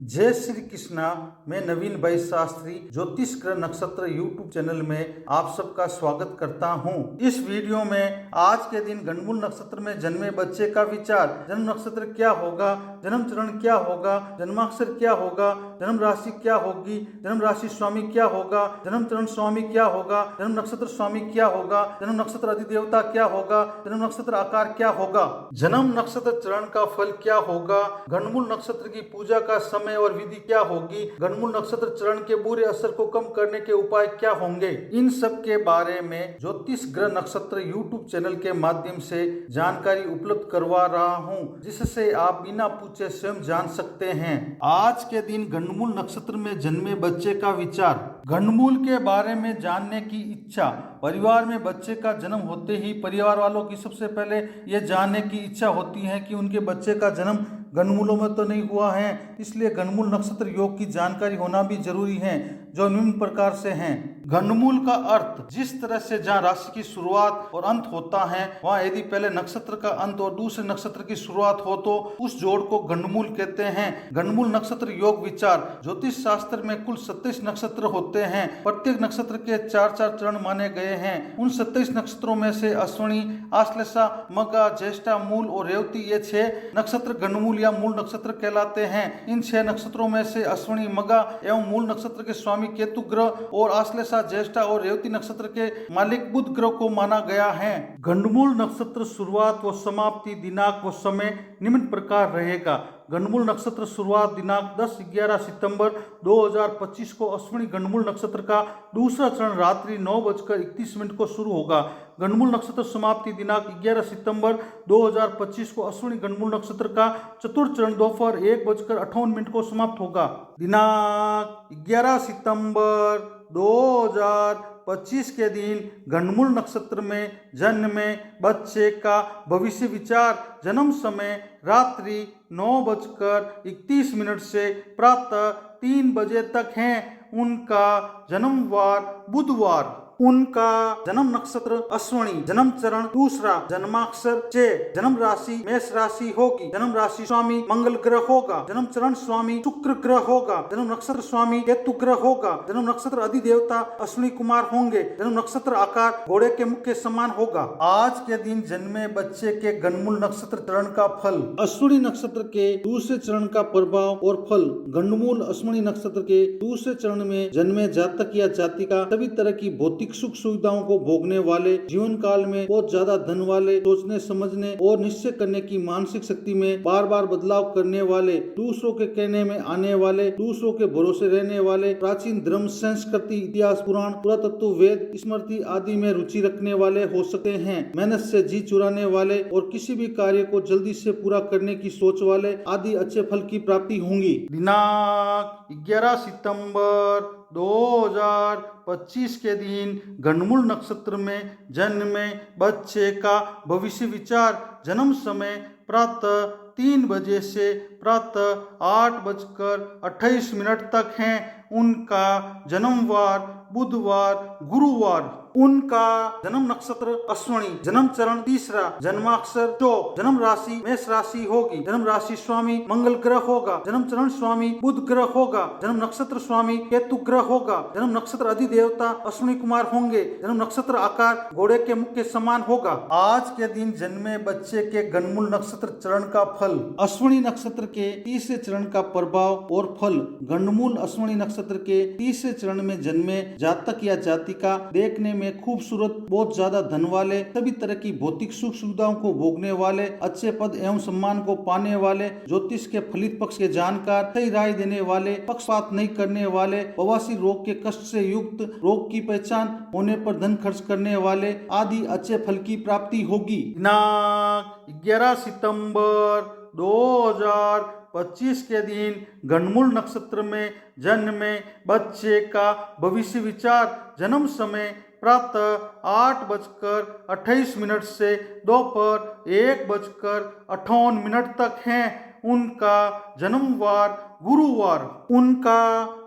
जय श्री कृष्णा। मैं नवीन भाई शास्त्री ज्योतिष ग्रह नक्षत्र यूट्यूब चैनल में आप सबका स्वागत करता हूं। इस वीडियो में आज के दिन गणमूल नक्षत्र में जन्मे बच्चे का विचार, जन्म नक्षत्र क्या होगा, जन्म चरण क्या होगा, जन्माक्षर क्या होगा, जन्म राशि क्या होगी, जन्म राशि स्वामी क्या होगा, जन्म चरण स्वामी क्या होगा, जन्म नक्षत्र स्वामी क्या होगा, जन्म नक्षत्र अधिदेवता क्या होगा, जन्म नक्षत्र आकार क्या होगा, जन्म नक्षत्र चरण का फल क्या होगा, गणमूल नक्षत्र की पूजा का समय और विधि क्या होगी, गणमूल नक्षत्र चरण के बुरे असर को कम करने के उपाय क्या होंगे, इन सब के बारे में ज्योतिष ग्रह नक्षत्र यूट्यूब चैनल के माध्यम से जानकारी उपलब्ध करवा रहा हूं, जिससे आप बिना पूछे स्वयं जान सकते हैं। आज के दिन गणमूल नक्षत्र में जन्मे बच्चे का विचार, गणमूल के बारे में जानने की इच्छा। परिवार में बच्चे का जन्म होते ही परिवार वालों की सबसे पहले यह जानने की इच्छा होती है कि उनके बच्चे का जन्म गणमूलों में तो नहीं हुआ है, इसलिए गणमूल नक्षत्र योग की जानकारी होना भी जरूरी है, जो निम्न प्रकार से हैं। गणमूल का अर्थ, जिस तरह से जहाँ राशि की शुरुआत और अंत होता है, वहाँ यदि पहले नक्षत्र का अंत और दूसरे नक्षत्र की शुरुआत हो तो उस जोड़ को गणमूल कहते हैं। गणमूल नक्षत्र योग विचार, ज्योतिष शास्त्र में कुल 27 नक्षत्र होते हैं। प्रत्येक नक्षत्र के 4-4 चरण माने गए हैं। उन 27 नक्षत्रों में से अश्विनी, आश्लेषा, मघा, ज्येष्ठा, मूल और रेवती ये 6 नक्षत्र गणमूल या मूल नक्षत्र कहलाते हैं। इन 6 नक्षत्रों में से अश्विनी, मघा एवं मूल नक्षत्र के स्वामी केतु ग्रह और आश्लेषा, ज्येष्ठा और रेवती नक्षत्र के मालिक बुध ग्रह को माना गया है। गणमूल नक्षत्र शुरुआत व समाप्ति दिनांक व समय निम्न प्रकार रहेगा। गणमूल नक्षत्र शुरुआत दिनांक 10-11 सितंबर 2025 को अश्विनी गणमूल नक्षत्र का दूसरा चरण रात्रि 9:31 को शुरू होगा। गणमूल नक्षत्र समाप्ति दिनांक 11 सितंबर 2025 को अश्विनी गणमूल नक्षत्र का चतुर्थ चरण दोपहर 1:58 को समाप्त होगा। दिनांक 11 सितंबर 2025 के दिन गणमूल नक्षत्र में जन्मे बच्चे का भविष्य विचार, जन्म समय रात्रि 9:31 से प्रातः 3 बजे तक है। उनका जन्मवार बुधवार, उनका जन्म नक्षत्र अश्विनी, जन्म चरण दूसरा, जन्माक्षर 6, जन्म राशि मेष राशि होगी, जन्म राशि स्वामी मंगल ग्रह होगा, जन्म चरण स्वामी शुक्र ग्रह होगा, जन्म नक्षत्र स्वामी केतु ग्रह होगा, जन्म नक्षत्र अधिदेवता अश्विनी कुमार होंगे, जन्म नक्षत्र आकार घोड़े के मुख के समान होगा। आज के दिन जन्मे बच्चे के गणमूल नक्षत्र चरण का फल, अश्विनी नक्षत्र के दूसरे चरण का प्रभाव और फल। गणमूल अश्विनी नक्षत्र के दूसरे चरण में जन्मे जातक या जातिका सभी तरह की भौतिक सुख सुविधाओं को भोगने वाले, जीवन काल में बहुत ज्यादा धन वाले, सोचने समझने और निश्चय करने की मानसिक शक्ति में बार बार बदलाव करने वाले, दूसरों के कहने में आने वाले, दूसरों के भरोसे रहने वाले, प्राचीन धर्म, संस्कृति, इतिहास, पुराण, पुरातत्व, वेद, स्मृति आदि में रुचि रखने वाले हो सकते हैं। मेहनत से जी चुराने वाले और किसी भी कार्य को जल्दी से पूरा करने की सोच वाले आदि अच्छे फल की प्राप्ति होंगी। दिनांक 11 सितंबर 2025 के दिन गणमूल नक्षत्र में जन्मे बच्चे का भविष्य विचार, जन्म समय प्रातः 3 बजे से प्रातः 8:28 तक है। उनका जन्मवार बुधवार, गुरुवार, उनका जन्म नक्षत्र अश्विनी, जन्म चरण तीसरा, जन्माक्षर 2, जन्म राशि मेष राशि होगी, जन्म राशि स्वामी मंगल ग्रह होगा, जन्म चरण स्वामी बुध ग्रह होगा, जन्म नक्षत्र स्वामी केतु ग्रह होगा, जन्म नक्षत्र अधिदेवता अश्विनी कुमार होंगे, जन्म नक्षत्र आकार घोड़े के मुख के समान होगा। आज के दिन जन्मे बच्चे के गणमूल नक्षत्र चरण का फल, अश्विनी नक्षत्र के तीसरे चरण का प्रभाव और फल। गणमूल अश्विनी नक्षत्र के तीसरे चरण में जन्मे जातक या जातिका देखने में खूबसूरत, बहुत ज्यादा धन वाले, सभी तरह की भौतिक सुख सुविधाओं को भोगने वाले, अच्छे पद एवं सम्मान को पाने वाले, ज्योतिष के फलित पक्ष के जानकार, सही राय देने वाले, पक्षपात नहीं करने वाले, बवासीर रोग के कष्ट से युक्त, रोग की पहचान होने पर धन खर्च करने वाले आदि अच्छे फल की प्राप्ति होगी। दिनांक 11 सितंबर 2025 के दिन गणमूल नक्षत्र में जन्मे बच्चे का भविष्य विचार, जन्म समय प्रातः 8:28 से दोपहर 1:58 तक है। उनका जन्मवार गुरुवार। उनका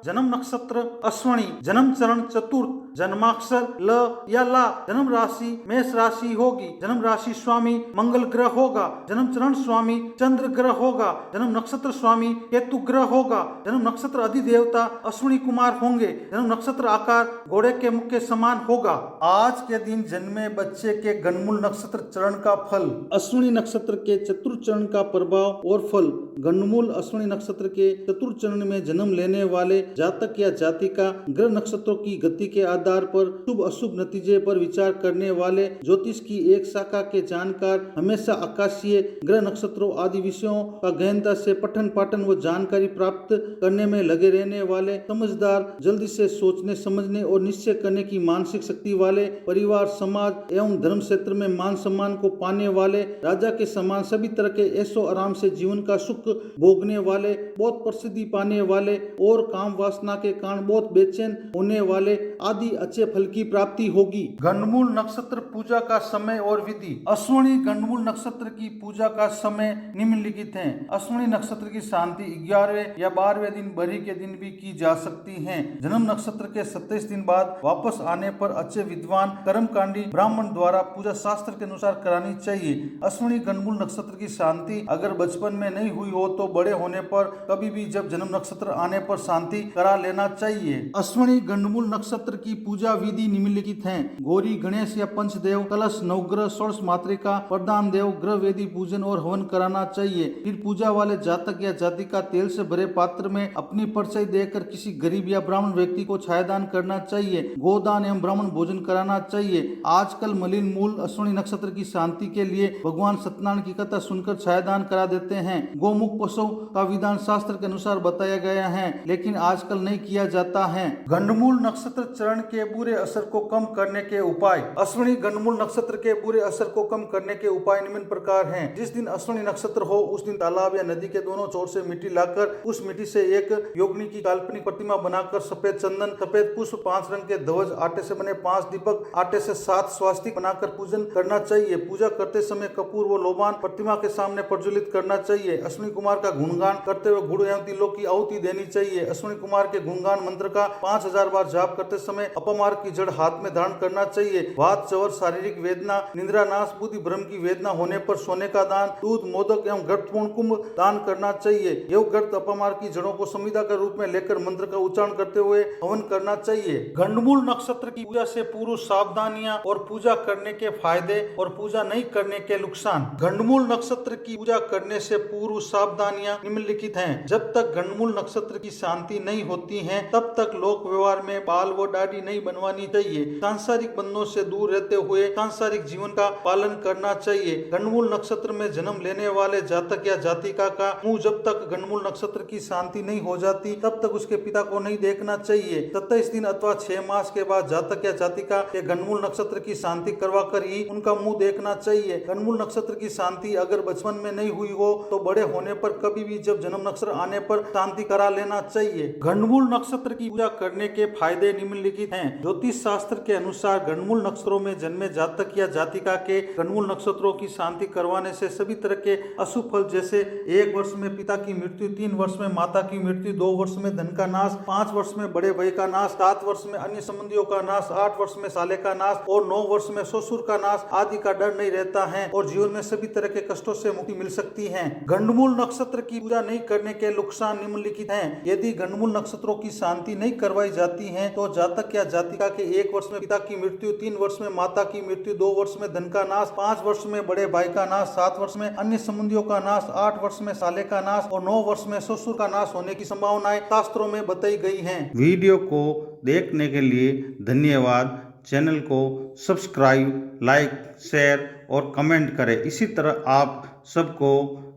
जन्म नक्षत्र अश्वनी, जन्म चरण चतुर्थ, जन्माक्षर ल या ला, जन्म राशि मेष राशि होगी, जन्म राशि स्वामी मंगल ग्रह होगा, जन्म चरण स्वामी चंद्र ग्रह होगा, जन्म नक्षत्र स्वामी केतु ग्रह होगा, जन्म नक्षत्र अधिदेवता अश्विनी कुमार होंगे, जन्म नक्षत्र आकार घोड़े के मुख के समान होगा। आज के दिन जन्मे बच्चे के गणमूल नक्षत्र चरण का फल। अश्विनी नक्षत्र के चतुर्थ चरण का प्रभाव और फल। गणमूल अश्विनी नक्षत्र के चतुर्थ चरण में जन्म लेने वाले जातक या जातिका ग्रह नक्षत्रों की गति के आधार पर शुभ अशुभ नतीजे पर विचार करने वाले ज्योतिष की एक शाखा के जानकार हमेशा आकाशीय ग्रह नक्षत्रों आदि विषयों का गहनता से पठन पाठन व जानकारी प्राप्त करने में लगे रहने वाले, समझदार, जल्दी से सोचने समझने और निश्चय करने की मानसिक शक्ति वाले, परिवार समाज एवं धर्म क्षेत्र में मान सम्मान को पाने वाले, राजा के समान सभी तरह के ऐशो आराम से जीवन का सुख भोगने वाले, बहुत प्रसिद्धि पाने वाले और काम वासना के कारण बहुत बेचैन होने वाले आदि अच्छे फल की प्राप्ति होगी। गणमूल नक्षत्र पूजा का समय और विधि। अश्विनी गणमूल नक्षत्र की पूजा का समय निम्नलिखित है। अश्विनी नक्षत्र की शांति 11वें या 12वें दिन बरी के दिन भी की जा सकती है। जन्म नक्षत्र के 27 दिन बाद वापस आने पर अच्छे विद्वान कर्मकांडी ब्राह्मण द्वारा पूजा शास्त्र के अनुसार करानी चाहिए। अश्विनी गणमूल नक्षत्र की शांति अगर बचपन में नहीं हुई हो तो बड़े होने पर कभी भी जब जन्म नक्षत्र आने पर शांति करा लेना चाहिए। अश्विनी गणमूल नक्षत्र की पूजा विधि निम्नलिखित है। गौरी गणेश या पंचदेव, कलश, नवग्रह, षोडश मातृका, प्रधान देव, ग्रह वेदी पूजन और हवन कराना चाहिए। फिर पूजा वाले जातक या जातिका तेल से भरे पात्र में अपनी परिचय देकर किसी गरीब या ब्राह्मण व्यक्ति को छायादान करना चाहिए। गोदान एवं ब्राह्मण भोजन कराना चाहिए। आजकल मलिन मूल अश्विनी नक्षत्र की शांति के लिए भगवान सत्यनारायण की कथा सुनकर छायादान करा देते हैं। गोमुख पशु का विधान शास्त्र के अनुसार बताया गया है, लेकिन आजकल नहीं किया जाता है। गणमूल नक्षत्र चरण के बुरे असर को कम करने के उपाय। अश्विनी गणमूल नक्षत्र के बुरे असर को कम करने के उपाय निम्न प्रकार हैं। जिस दिन अश्विनी नक्षत्र हो उस दिन तालाब या नदी के दोनों छोर से मिट्टी लाकर उस मिट्टी से एक योगिनी की काल्पनिक प्रतिमा बनाकर सफेद चंदन, सफेद पुष्प, 5 रंग के ध्वज, आटे से बने 5 दीपक, आटे से 7 स्वास्तिक बनाकर पूजन करना चाहिए। पूजा करते समय कपूर व लोबान प्रतिमा के सामने प्रज्वलित करना चाहिए। अश्विनी कुमार का गुणगान करते हुए गुड़ एवं तिलों की आहुति देनी चाहिए। अश्विनी कुमार के गुणगान मंत्र का 5000 बार जाप करते समय अपमार्ग की जड़ हाथ में धारण करना चाहिए। वात, चवर, शारीरिक वेदना, निद्रा नाश, बुद्धि भ्रम की वेदना होने पर सोने का दान, दूध, मोदक एवं गर्तपूर्ण कुंभ दान करना चाहिए। योग गर्त अपमार्ग की जड़ों को संविदा के रूप में लेकर मंत्र का उच्चारण करते हुए हवन करना चाहिए। गणमूल नक्षत्र की पूजा से पूर्व सावधानियां और पूजा करने के फायदे और पूजा नहीं करने के नुकसान। गणमूल नक्षत्र की पूजा करने से पूर्व सावधानियां निम्नलिखित हैं। जब तक गणमूल नक्षत्र की शांति नहीं होती है तब तक लोक व्यवहार में बाल व दाढ़ी नहीं बनवानी चाहिए। सांसारिक बंधनों से दूर रहते हुए सांसारिक जीवन का पालन करना चाहिए। गणमूल नक्षत्र में जन्म लेने वाले जातक या जातिका का मुंह जब तक गणमूल नक्षत्र की शांति नहीं हो जाती तब तक उसके पिता को नहीं देखना चाहिए। 27 दिन अथवा 6 मास के बाद जातक या जातिका के गणमूल नक्षत्र की शांति करवा कर ही उनका मुंह देखना चाहिए। गणमूल नक्षत्र की शांति अगर बचपन में नहीं हुई हो तो बड़े होने पर कभी भी जब जन्म नक्षत्र आने पर शांति करा लेना चाहिए। गणमूल नक्षत्र की पूजा करने के फायदे निम्नलिखित हैं। ज्योतिष शास्त्र के अनुसार गणमूल नक्षत्रों में जन्मे जातक या जातिका के गणमूल नक्षत्रों की शांति करवाने से सभी तरह के अशुभ फल जैसे 1 वर्ष में पिता की मृत्यु, 3 वर्ष में माता की मृत्यु, 2 वर्ष में धन का नाश, 5 वर्ष में बड़े भाई का नाश, 7 वर्ष में अन्य संबंधियों का नाश, 8 वर्ष में साले का नाश और 9 वर्ष में ससुर का नाश आदि का डर नहीं रहता है और जीवन में सभी तरह के कष्टों से मुक्ति मिल सकती है। गणमूल नक्षत्र की पूजा नहीं करने के नुकसान निम्नलिखित हैं। यदि गणमूल नक्षत्रों की शांति नहीं करवाई जाती है तो जातक या जातिका के 1 वर्ष में पिता की मृत्यु, 3 वर्ष में माता की मृत्यु, 2 वर्ष में धन का नाश, 5 वर्ष में बड़े भाई का नाश, 7 वर्ष में अन्य संबंधियों का नाश, 8 वर्ष में साले का नाश और 9 वर्ष में ससुर का नाश होने की संभावनाएं शास्त्रों में बताई गई हैं। वीडियो को देखने के लिए धन्यवाद। चैनल को सब्सक्राइब, लाइक, शेयर और कमेंट करें। इसी तरह आप सबको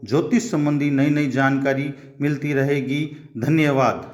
ज्योतिष संबंधी नई नई जानकारी मिलती रहेगी। धन्यवाद।